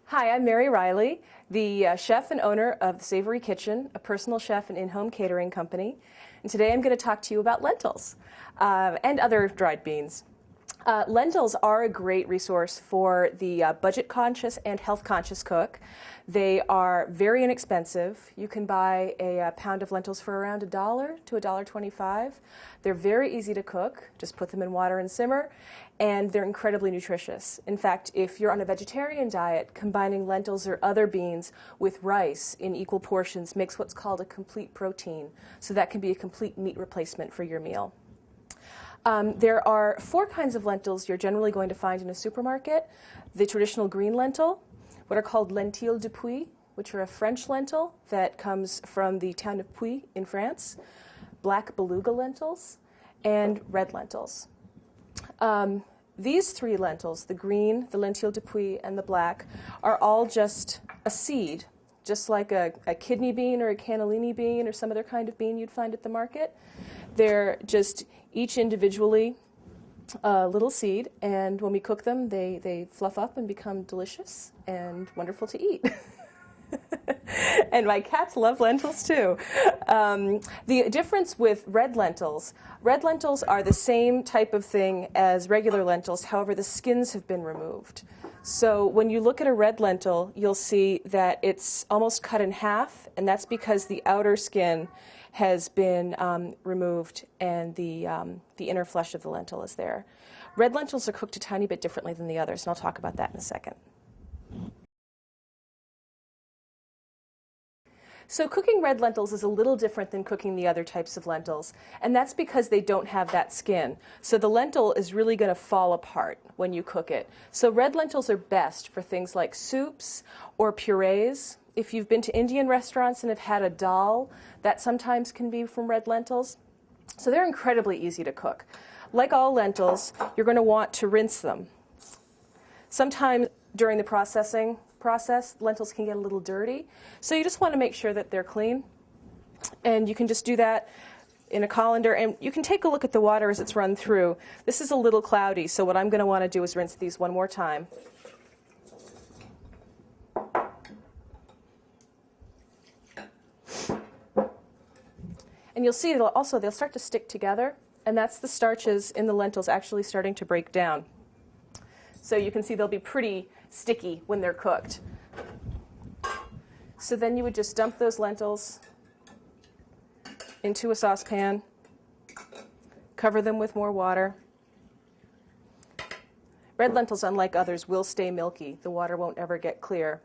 Hi, I'm Mary Riley, the chef and owner of the Savory Kitchen, a personal chef and in-home catering company. And today I'm going to talk to you about lentils and other dried beans. Lentils are a great resource for the budget-conscious and health-conscious cook. They are very inexpensive. You can buy a pound of lentils for around $1 to $1.25. They're very easy to cook. Just put them in water and simmer, and they're incredibly nutritious. In fact, if you're on a vegetarian diet, combining lentils or other beans with rice in equal portions makes what's called a complete protein. So that can be a complete meat replacement for your meal. There are 4 kinds of lentils you're generally going to find in a supermarket. The traditional green lentil, what are called lentilles de Puy, which are a French lentil that comes from the town of Puy in France, black beluga lentils, and red lentils. These 3 lentils, the green, the lentilles de Puy, and the black, are all just a seed, just like a kidney bean or a cannellini bean or some other kind of bean you'd find at the market. They're just each individually a little seed, and when we cook them, they fluff up and become delicious and wonderful to eat. And my cats love lentils too. The difference with red lentils are the same type of thing as regular lentils, however the skins have been removed. So when you look at a red lentil, you'll see that it's almost cut in half, and that's because the outer skin has been removed and the inner flesh of the lentil is there. Red lentils are cooked a tiny bit differently than the others, and I'll talk about that in a second. So cooking red lentils is a little different than cooking the other types of lentils, and that's because they don't have that skin. So the lentil is really going to fall apart when you cook it. So red lentils are best for things like soups or purees. If you've been to Indian restaurants and have had a dal, that sometimes can be from red lentils. So they're incredibly easy to cook. Like all lentils, you're going to want to rinse them. Sometimes during the process, lentils can get a little dirty. So you just want to make sure that they're clean. And you can just do that in a colander. And you can take a look at the water as it's run through. This is a little cloudy, so what I'm going to want to do is rinse these one more time. And you'll see they'll start to stick together, and that's the starches in the lentils actually starting to break down. So you can see they'll be pretty sticky when they're cooked. So then you would just dump those lentils into a saucepan, cover them with more water. Red lentils, unlike others, will stay milky. The water won't ever get clear.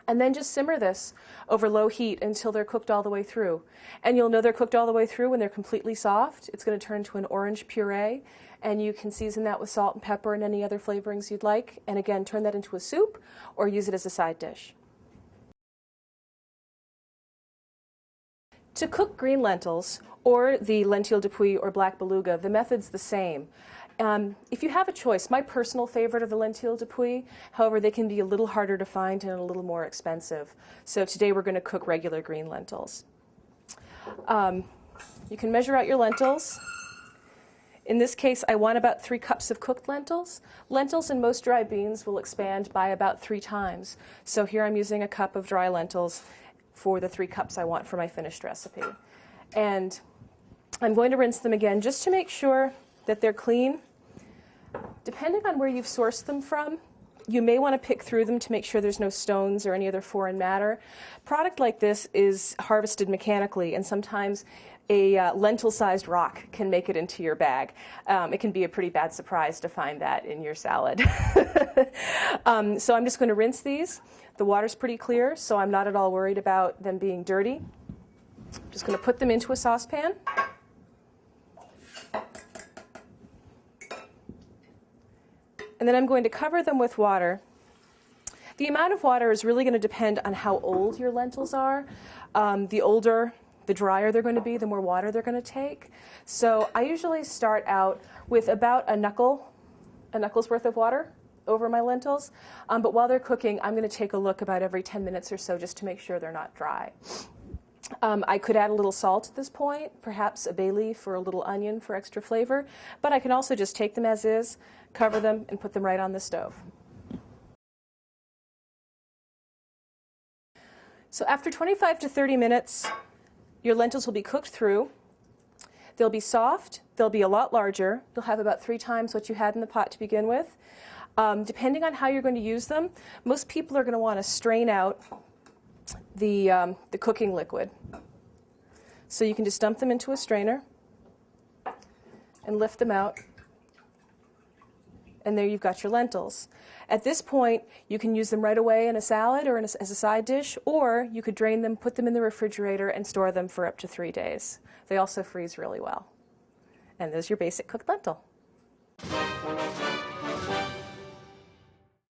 And then just simmer this over low heat until they're cooked all the way through. And you'll know they're cooked all the way through when they're completely soft. It's going to turn into an orange puree, and you can season that with salt and pepper and any other flavorings you'd like. And again, turn that into a soup or use it as a side dish. To cook green lentils, or the lentilles de Puy or black beluga, the method's the same. If you have a choice, my personal favorite are the lentilles de Puy. However, they can be a little harder to find and a little more expensive. So today we're going to cook regular green lentils. You can measure out your lentils. In this case, I want about 3 cups of cooked lentils. Lentils and most dry beans will expand by about 3 times. So here I'm using a cup of dry lentils for the 3 cups I want for my finished recipe. And I'm going to rinse them again just to make sure that they're clean. Depending on where you've sourced them from, you may want to pick through them to make sure there's no stones or any other foreign matter. A product like this is harvested mechanically, and sometimes a lentil-sized rock can make it into your bag. It can be a pretty bad surprise to find that in your salad. So I'm just going to rinse these. The water's pretty clear, so I'm not at all worried about them being dirty. I'm just going to put them into a saucepan. And then I'm going to cover them with water. The amount of water is really going to depend on how old your lentils are. The older, the drier they're going to be, the more water they're going to take. So I usually start out with about a knuckle's worth of water over my lentils. But while they're cooking, I'm going to take a look about every 10 minutes or so just to make sure they're not dry. I could add a little salt at this point, perhaps a bay leaf or a little onion for extra flavor, but I can also just take them as is, cover them, and put them right on the stove. So after 25 to 30 minutes, your lentils will be cooked through. They'll be soft, they'll be a lot larger. You'll have about 3 times what you had in the pot to begin with. Depending on how you're going to use them, most people are going to want to strain out the cooking liquid. So you can just dump them into a strainer and lift them out. And there you've got your lentils. At this point, you can use them right away in a salad or as a side dish, or you could drain them, put them in the refrigerator, and store them for up to 3 days. They also freeze really well. And there's your basic cooked lentil.